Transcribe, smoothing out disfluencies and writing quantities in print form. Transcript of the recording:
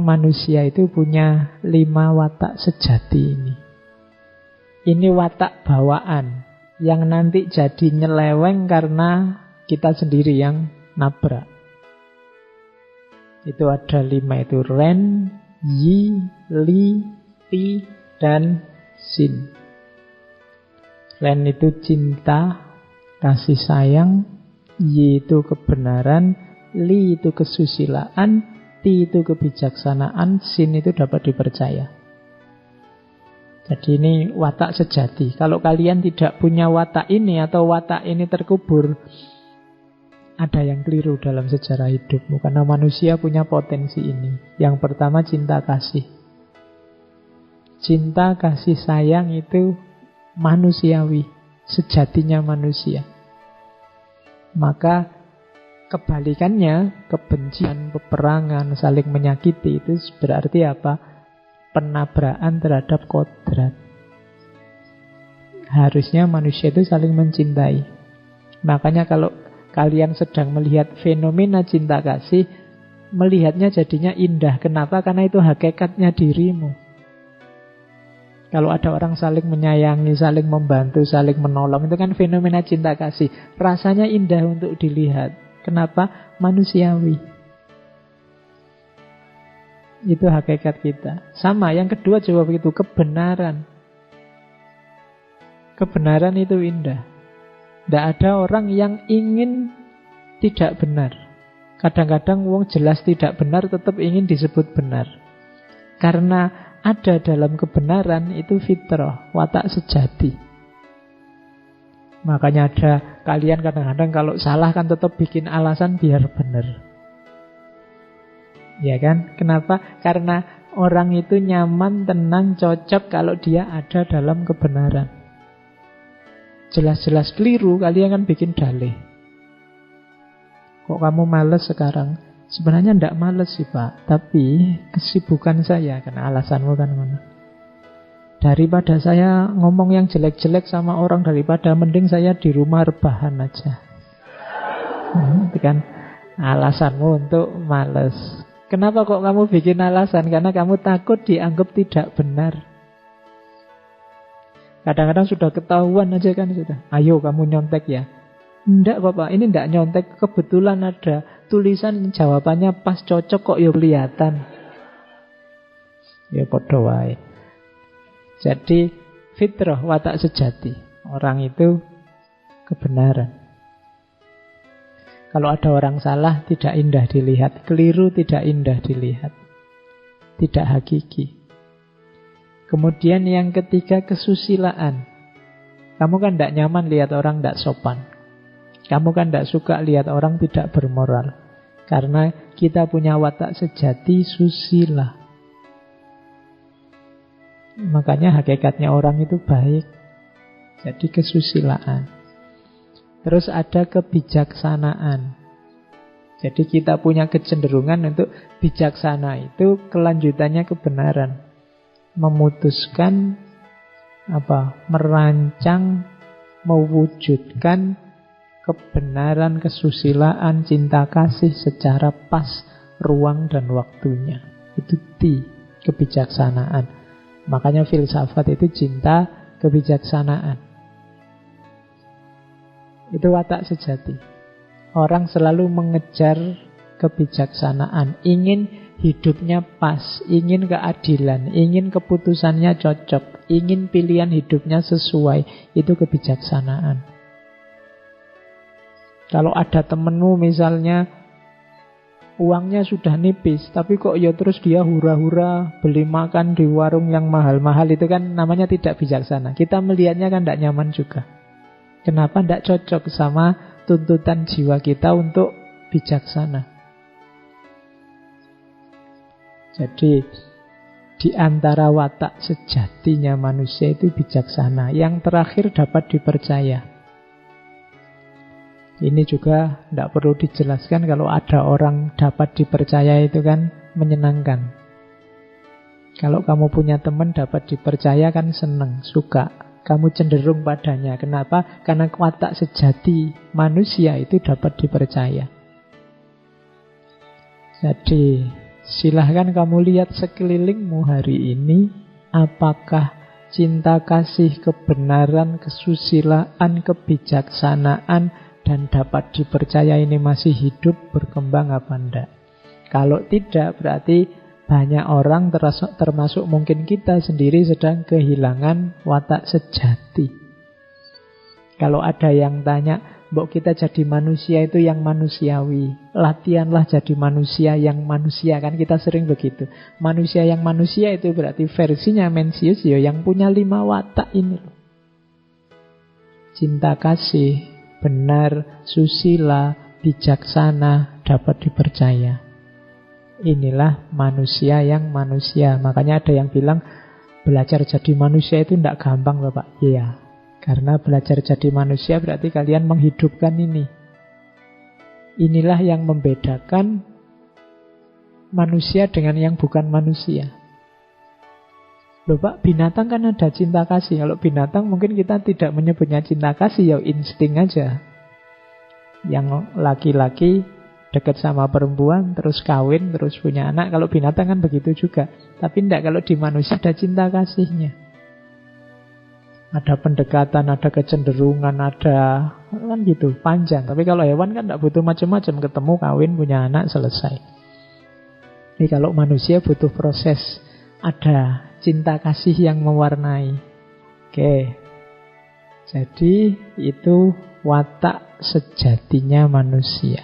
manusia itu punya 5 watak sejati ini. Ini watak bawaan yang nanti jadi nyeleweng karena kita sendiri yang nabrak. Itu ada 5 itu: Ren, Yi, Li, Ti, dan Xin. Ren itu cinta, kasih sayang. Yi itu kebenaran. Li itu kesusilaan. Ti itu kebijaksanaan. Xin itu dapat dipercaya. Jadi ini watak sejati. Kalau kalian tidak punya watak ini atau watak ini terkubur, ada yang keliru dalam sejarah hidupmu. Karena manusia punya potensi ini. Yang pertama, cinta kasih. Cinta kasih sayang itu manusiawi, sejatinya manusia. Maka kebalikannya, kebencian, peperangan, saling menyakiti, itu berarti apa? Penabrakan terhadap kodrat. Harusnya manusia itu saling mencintai. Makanya kalau kalian sedang melihat fenomena cinta kasih, melihatnya jadinya indah. Kenapa? Karena itu hakikatnya dirimu. Kalau ada orang saling menyayangi, saling membantu, saling menolong, itu kan fenomena cinta kasih. Rasanya indah untuk dilihat. Kenapa? Manusiawi. Itu hakikat kita. Sama, yang kedua juga begitu, kebenaran. Kebenaran itu indah. Tidak ada orang yang ingin tidak benar. Kadang-kadang wong jelas tidak benar tetap ingin disebut benar. Karena ada dalam kebenaran itu fitrah, watak sejati. Makanya ada kalian kadang-kadang kalau salah kan tetap bikin alasan biar benar. Ya kan? Kenapa? Karena orang itu nyaman, tenang, cocok kalau dia ada dalam kebenaran. Jelas-jelas keliru, kalian kan bikin dalih. Kok kamu males sekarang? Sebenarnya tidak males sih Pak, tapi kesibukan saya, karena alasanmu kan mana. Daripada saya ngomong yang jelek-jelek sama orang, daripada mending saya di rumah rebahan aja. Itu kan alasanmu untuk males. Kenapa kok kamu bikin alasan? Karena kamu takut dianggap tidak benar. Kadang-kadang sudah ketahuan aja kan sudah. Ayo kamu nyontek ya. Enggak kok Pak, ini enggak nyontek. Kebetulan ada tulisan jawabannya pas cocok kok ya kelihatan. Ya podo wae. Jadi fitrah, watak sejati. Orang itu kebenaran. Kalau ada orang salah tidak indah dilihat. Keliru tidak indah dilihat. Tidak hakiki. Kemudian yang ketiga, kesusilaan. Kamu kan tidak nyaman lihat orang tidak sopan. Kamu kan tidak suka lihat orang tidak bermoral. Karena kita punya watak sejati susila. Makanya hakikatnya orang itu baik. Jadi kesusilaan. Terus ada kebijaksanaan. Jadi kita punya kecenderungan untuk bijaksana itu kelanjutannya kebenaran. Memutuskan merancang, mewujudkan kebenaran, kesusilaan, cinta kasih secara pas ruang dan waktunya. Itu kebijaksanaan. Makanya filsafat itu cinta kebijaksanaan. Itu watak sejati. Orang selalu mengejar kebijaksanaan, ingin hidupnya pas, ingin keadilan, ingin keputusannya cocok, ingin pilihan hidupnya sesuai. Itu kebijaksanaan. Kalau ada temenmu misalnya uangnya sudah nipis, tapi kok ya terus dia hura-hura beli makan di warung yang mahal-mahal, itu kan namanya tidak bijaksana. Kita melihatnya kan tidak nyaman juga. Kenapa tidak cocok sama tuntutan jiwa kita untuk bijaksana? Jadi di antara watak sejatinya manusia itu bijaksana. Yang terakhir dapat dipercaya. Ini juga tidak perlu dijelaskan. Kalau ada orang dapat dipercaya itu kan menyenangkan. Kalau kamu punya teman dapat dipercaya kan senang, suka. Kamu cenderung padanya. Kenapa? Karena watak sejati manusia itu dapat dipercaya. Jadi Silahkan kamu lihat sekelilingmu hari ini, apakah cinta kasih, kebenaran, kesusilaan, kebijaksanaan, dan dapat dipercaya ini masih hidup, berkembang apa enggak. Kalau tidak, berarti banyak orang termasuk mungkin kita sendiri sedang kehilangan watak sejati. Kalau ada yang tanya, mbok kita jadi manusia itu yang manusiawi, latihanlah jadi manusia yang manusia. Kan kita sering begitu. Manusia yang manusia itu berarti versinya Mencius ya, yang punya 5 watak ini. Cinta kasih, benar, susila, bijaksana, dapat dipercaya. Inilah manusia yang manusia. Makanya ada yang bilang belajar jadi manusia itu tidak gampang Bapak. Iya, karena belajar jadi manusia berarti kalian menghidupkan ini. Inilah yang membedakan manusia dengan yang bukan manusia. Loh Pak, binatang kan ada cinta kasih. Kalau binatang mungkin kita tidak menyebutnya cinta kasih, ya insting aja. Yang laki-laki dekat sama perempuan, terus kawin, terus punya anak. Kalau binatang kan begitu juga. Tapi tidak, kalau di manusia ada cinta kasihnya. Ada pendekatan, ada kecenderungan, ada kan gitu, panjang. Tapi kalau hewan kan tidak butuh macam-macam. Ketemu, kawin, punya anak, selesai. Jadi kalau manusia butuh proses. Ada cinta kasih yang mewarnai. Oke. Jadi itu watak sejatinya manusia.